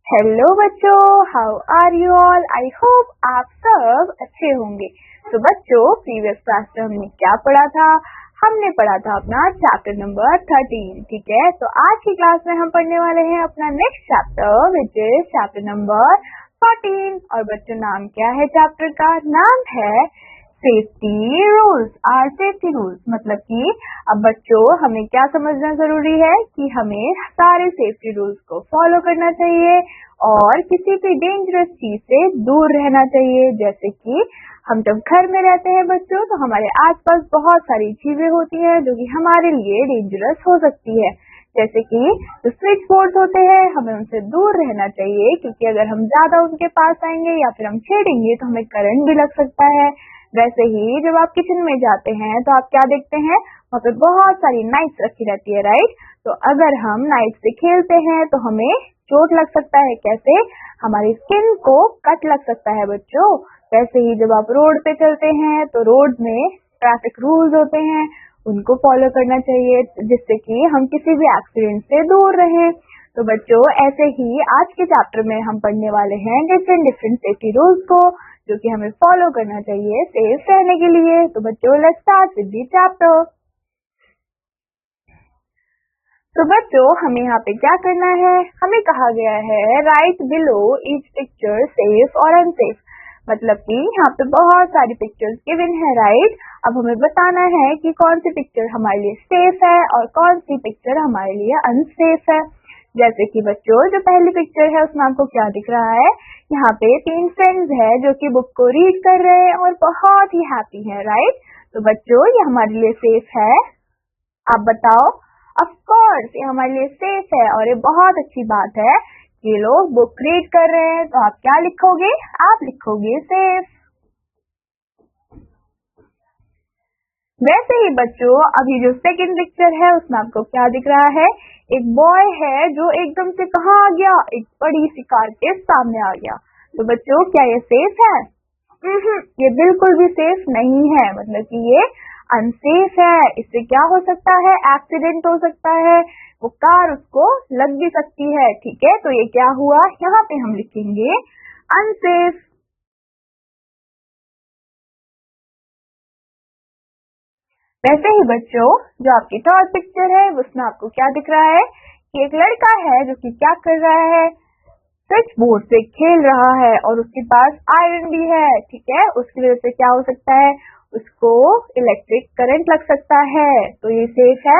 Hello बच्चों, how are you all. I hope आप सब अच्छे होंगे। तो बच्चों, प्रीवियस क्लास में हमने क्या पढ़ा था? हमने पढ़ा था अपना चैप्टर नंबर 13। ठीक है, तो आज की क्लास में हम पढ़ने वाले हैं अपना next chapter which is chapter number 14। और बच्चों, नाम क्या है चैप्टर का? नाम है सेफ्टी रूल्स। आर सेफ्टी रूल्स मतलब कि अब बच्चों हमें क्या समझना जरूरी है कि हमें सारे सेफ्टी रूल्स को फॉलो करना चाहिए और किसी भी डेंजरस चीज से दूर रहना चाहिए। जैसे कि हम जब घर में रहते हैं बच्चों, तो हमारे आसपास बहुत सारी चीजें होती हैं जो कि हमारे लिए डेंजरस हो सकती है। जैसे कि जो स्विच बोर्ड होते हैं, हमें उनसे दूर रहना चाहिए, क्योंकि अगर हम ज्यादा उनके पास आएंगे या फिर हम छेड़ेंगे तो हमें करंट भी लग सकता है। वैसे ही जब आप किचन में जाते हैं तो आप क्या देखते हैं, वहाँ पे बहुत सारी नाइफ्स रखी रहती है, राइट। तो अगर हम नाइफ से खेलते हैं तो हमें चोट लग सकता है। कैसे? हमारी स्किन को कट लग सकता है बच्चों। वैसे ही जब आप रोड पे चलते हैं तो रोड में ट्रैफिक रूल्स होते हैं, उनको फॉलो करना चाहिए, जिससे कि हम किसी भी एक्सीडेंट से दूर रहें। तो बच्चों, ऐसे ही आज के चैप्टर में हम पढ़ने वाले हैं डिफरेंट सेफ्टी रूल्स को, जो कि हमें फॉलो करना चाहिए सेफ रहने के लिए। तो बच्चों, let's start with the chapter. तो बच्चों, हमें यहाँ पे क्या करना है? हमें कहा गया है right below each picture safe और अनसेफ। मतलब कि यहाँ पे बहुत सारी पिक्चर्स गिवन है, राइट। अब हमें बताना है कि कौन सी पिक्चर हमारे लिए सेफ है और कौन सी पिक्चर हमारे लिए अनसेफ है। जैसे कि बच्चों, जो पहली पिक्चर है उसमें आपको क्या दिख रहा है? यहाँ पे 3 फ्रेंड्स है जो कि बुक को रीड कर रहे हैं और बहुत ही हैप्पी है, राइट। तो बच्चों, ये हमारे लिए सेफ है? आप बताओ। ऑफ कोर्स ये हमारे लिए सेफ है और ये बहुत अच्छी बात है। ये लोग बुक रीड कर रहे हैं, तो आप क्या लिखोगे? आप लिखोगे सेफ। वैसे ही बच्चों, अभी जो सेकंड पिक्चर है उसमें आपको क्या दिख रहा है? एक बॉय है जो एकदम से कहाँ आ गया? एक बड़ी सी कार के सामने आ गया। तो बच्चों, क्या ये सेफ है? ये बिल्कुल भी सेफ नहीं है। मतलब कि ये अनसेफ है। इससे क्या हो सकता है? एक्सीडेंट हो सकता है, वो कार उसको लग भी सकती है। ठीक है, तो ये क्या हुआ? यहाँ पे हम लिखेंगे अनसेफ। वैसे ही बच्चों, जो आपकी थर्ड पिक्चर है उसमें आपको क्या दिख रहा है कि एक लड़का है जो कि क्या कर रहा है? स्विच बोर्ड से खेल रहा है और उसके पास आयरन भी है। ठीक है, उसकी वजह से क्या हो सकता है? उसको इलेक्ट्रिक करंट लग सकता है। तो ये सेफ है?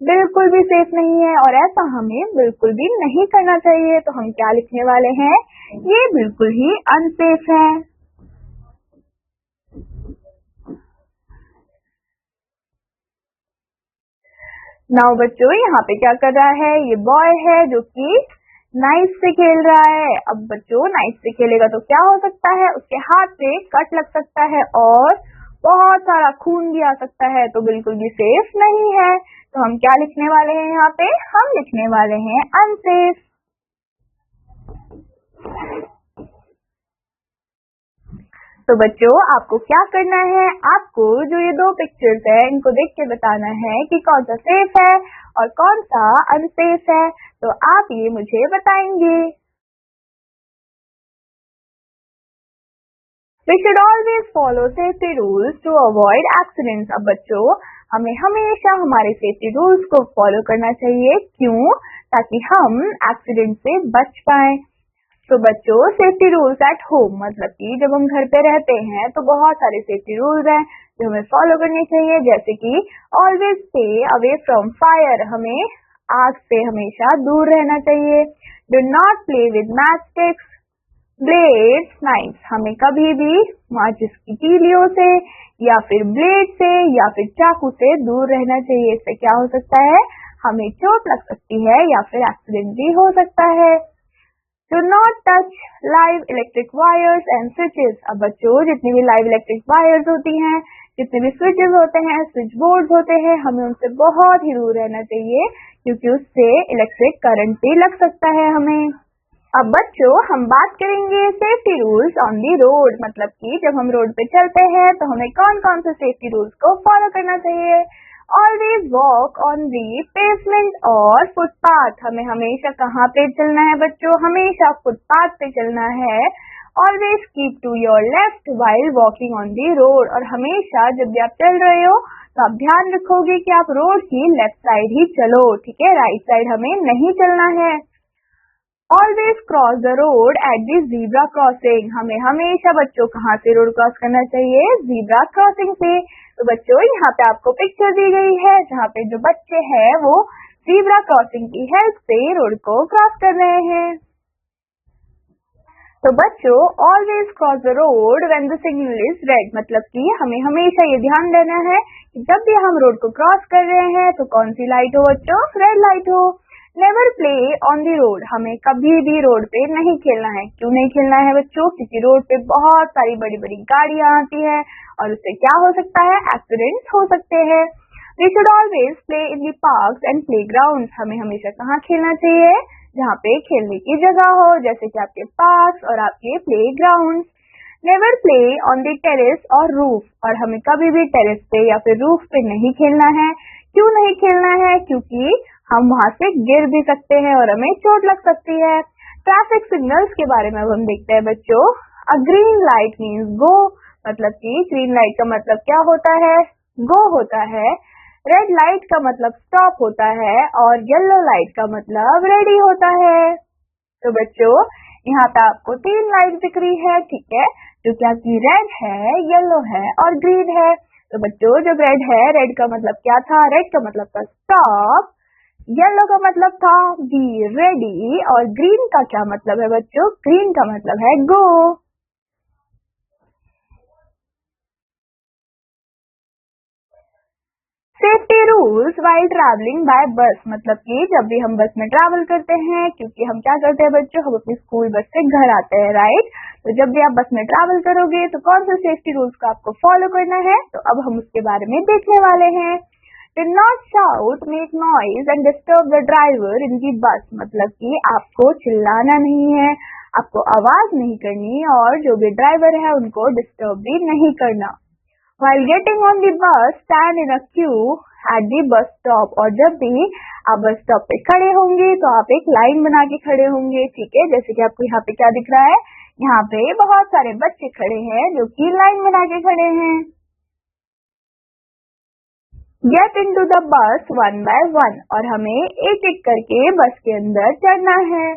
बिल्कुल भी सेफ नहीं है और ऐसा हमें बिल्कुल भी नहीं करना चाहिए। तो हम क्या लिखने वाले हैं? ये बिल्कुल ही अनसेफ है। नाउ बच्चों, यहाँ पे क्या कर रहा है? ये बॉय है जो कि नाइफ से खेल रहा है। अब बच्चों, नाइफ से खेलेगा तो क्या हो सकता है? उसके हाथ से कट लग सकता है और बहुत सारा खून भी आ सकता है। तो बिल्कुल भी सेफ नहीं है। तो हम क्या लिखने वाले हैं यहाँ पे? हम लिखने वाले हैं अनसेफ। तो बच्चों, आपको क्या करना है? आपको जो ये 2 पिक्चर्स है इनको देख के बताना है कि कौन सा सेफ है और कौन सा अनसेफ है। तो आप ये मुझे बताएंगे। We should always follow safety rules to avoid accidents। अब बच्चों, हमें हमेशा हमारे सेफ्टी रूल्स को फॉलो करना चाहिए। क्यों? ताकि हम एक्सीडेंट से बच पाए। तो बच्चों, सेफ्टी रूल्स एट होम मतलब कि जब हम घर पे रहते हैं तो बहुत सारे सेफ्टी रूल्स हैं जो हमें फॉलो करने चाहिए। जैसे कि always stay away from fire, हमें आग से हमेशा दूर रहना चाहिए। Do not play with match sticks, blades, knifes, हमें कभी भी माचिस की तीलियों से या फिर ब्लेड से या फिर चाकू से दूर रहना चाहिए। इससे क्या हो सकता है? हमें चोट लग सकती है या फिर एक्सीडेंट भी हो सकता है। Do not touch live electric wires and switches। अब बच्चों, जितनी भी लाइव इलेक्ट्रिक वायर्स होती हैं, जितने भी स्विचेस होते हैं, स्विच बोर्ड होते हैं, हमें उनसे बहुत ही दूर रहना चाहिए, क्योंकि उससे इलेक्ट्रिक करंट भी लग सकता है हमें। अब बच्चों, हम बात करेंगे safety rules on the road. मतलब कि जब हम रोड पे चलते हैं तो हमें कौन कौन से सेफ्टी रूल्स को फॉलो करना चाहिए। Always walk on the pavement और फुटपाथ, हमें हमेशा कहाँ पे चलना है बच्चों, हमेशा फुटपाथ पे चलना है। Always keep to your left while walking on the road, और हमेशा जब भी आप चल रहे हो तो आप ध्यान रखोगे कि आप रोड की लेफ्ट साइड ही चलो, ठीक है, राइट साइड हमें नहीं चलना है। Always cross the road at the zebra crossing, हमें हमेशा बच्चों कहाँ से रोड क्रॉस करना चाहिए, जीब्रा क्रॉसिंग से। तो बच्चों यहाँ पे आपको पिक्चर दी गई है जहाँ पे जो बच्चे हैं वो जीब्रा क्रॉसिंग की हेल्प से रोड को क्रॉस कर रहे हैं। तो बच्चों always cross the road when the signal is red, मतलब कि हमें हमेशा ये ध्यान देना है कि जब भी हम रोड को क्रॉस कर रहे हैं तो कौन सी लाइट हो बच्चों, रेड लाइट हो। Never play on the road, हमें कभी भी रोड पे नहीं खेलना है। क्यों नहीं खेलना है बच्चों, क्योंकि रोड पे बहुत सारी बड़ी बड़ी गाड़ियां आती है और उससे क्या हो सकता है, एक्सीडेंट्स हो सकते हैं। We should always play in the parks and playground, हमें हमेशा कहाँ खेलना चाहिए, जहाँ पे खेलने की जगह हो, जैसे कि आपके पार्क्स और आपके play ground. Never play on the terrace और रूफ, और हमें कभी भी टेरेस पे या फिर रूफ पे नहीं खेलना है। क्यों नहीं खेलना है, क्योंकि हम वहां से गिर भी सकते हैं और हमें चोट लग सकती है। ट्रैफिक सिग्नल्स के बारे में अब हम देखते हैं बच्चों। अ ग्रीन लाइट मीन्स गो, मतलब कि ग्रीन लाइट का मतलब क्या होता है, गो होता है। रेड लाइट का मतलब स्टॉप होता है और येलो लाइट का मतलब रेडी होता है। तो बच्चों यहाँ पे आपको 3 लाइट दिख रही है, ठीक है, जो कि आपकी रेड है, येलो है और ग्रीन है। तो बच्चों जब रेड है, रेड का मतलब क्या था, रेड का मतलब था स्टॉप, येलो का मतलब था बी रेडी, और ग्रीन का क्या मतलब है बच्चों, ग्रीन का मतलब है go. Safety rules while travelling by bus, मतलब कि जब भी हम बस में ट्रैवल करते हैं, क्योंकि हम क्या करते हैं बच्चों, हम अपनी स्कूल बस से घर आते हैं, राइट। तो जब भी आप बस में ट्रैवल करोगे तो कौन से सेफ्टी रूल्स को आपको फॉलो करना है, तो अब हम उसके बारे में देखने वाले हैं। Did not shout, make noise and disturb the driver in the bus, मतलब कि आपको चिल्लाना नहीं है, आपको आवाज नहीं करनी और जो भी ड्राइवर है उनको डिस्टर्ब भी नहीं करना। While getting on the bus, stand in a queue at the bus stop, और जब भी आप बस स्टॉप पे खड़े होंगे तो आप एक लाइन बना के खड़े होंगे, ठीक है, जैसे कि आपको यहाँ पे क्या दिख रहा है, यहाँ पे बहुत सारे बच्चे खड़े हैं जो कि लाइन बना के खड़े हैं। Get into the bus one by one, और हमें एक एक करके बस के अंदर चढ़ना है।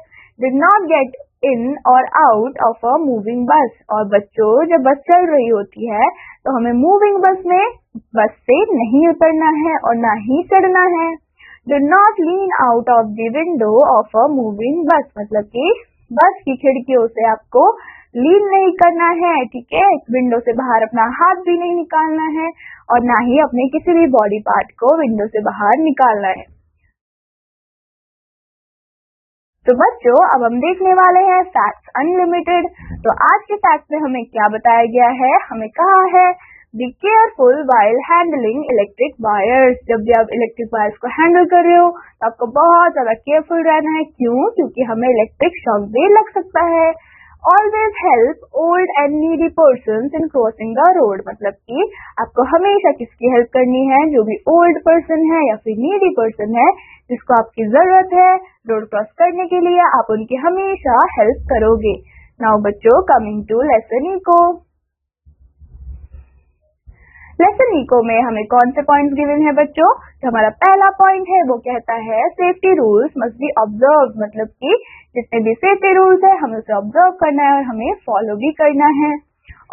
डिड नॉट गेट इन और आउट ऑफ अ मूविंग बस, और बच्चों जब बस चल रही होती है तो हमें मूविंग बस में बस से नहीं उतरना है और ना ही चढ़ना है। Did not lean out of the window of a moving बस, मतलब कि बस की खिड़कियों से आपको लीन नहीं करना है, ठीक है, विंडो से बाहर अपना हाथ भी नहीं निकालना है और ना ही अपने किसी भी बॉडी पार्ट को विंडो से बाहर निकालना है। तो बच्चों अब हम देखने वाले हैं फैक्ट्स अनलिमिटेड। तो आज के फैक्ट में हमें क्या बताया गया है, हमें कहा है be careful while handling electric wires, जब भी आप इलेक्ट्रिक वायर्स को हैंडल कर रहे हो तो आपको बहुत ज्यादा केयरफुल रहना है। क्यों, क्योंकि हमें इलेक्ट्रिक शॉक भी लग सकता है। Always help old and needy persons in crossing the road, मतलब कि आपको हमेशा किसकी हेल्प करनी है, जो भी ओल्ड पर्सन है या फिर नीडी पर्सन है जिसको आपकी जरूरत है रोड क्रॉस करने के लिए, आप उनकी हमेशा हेल्प करोगे। नाउ बच्चों coming to lesson echo. Lesson echo में हमें कौन से पॉइंट्स गिवन है बच्चों, जो हमारा पहला पॉइंट है वो कहता है safety rules must be observe, मतलब कि जितने भी सेफ्टी रूल्स है हमें उसे ऑब्जर्व करना है और हमें फॉलो भी करना है।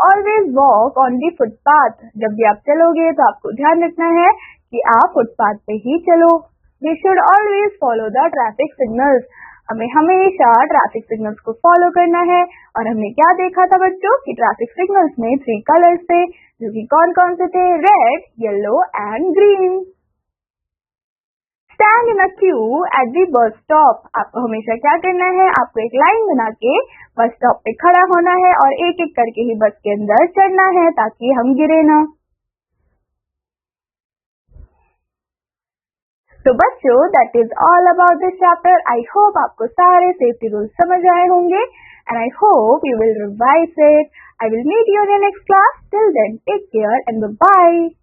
Always walk on the footpath, जब भी आप चलोगे तो आपको ध्यान रखना है कि आप फुटपाथ पे ही चलो। We should always follow the traffic signals, हमें हमेशा ट्रैफिक सिग्नल्स को फॉलो करना है। और हमने क्या देखा था बच्चों कि ट्रैफिक सिग्नल्स में 3 कलर्स थे, जो कि कौन कौन से थे, red, yellow and green. Stand in a Q at the bus stop, आपको हमेशा क्या करना है, आपको एक लाइन बना के बस स्टॉप पे खड़ा होना है और एक एक करके ही बस के अंदर चढ़ना है ताकि हम गिरे ना। तो बच्चों that is all about this chapter. I hope आपको सारे सेफ्टी रूल्स समझ आए होंगे and I hope you will revise it. I will meet you in the next class. Till then, take care and bye-bye.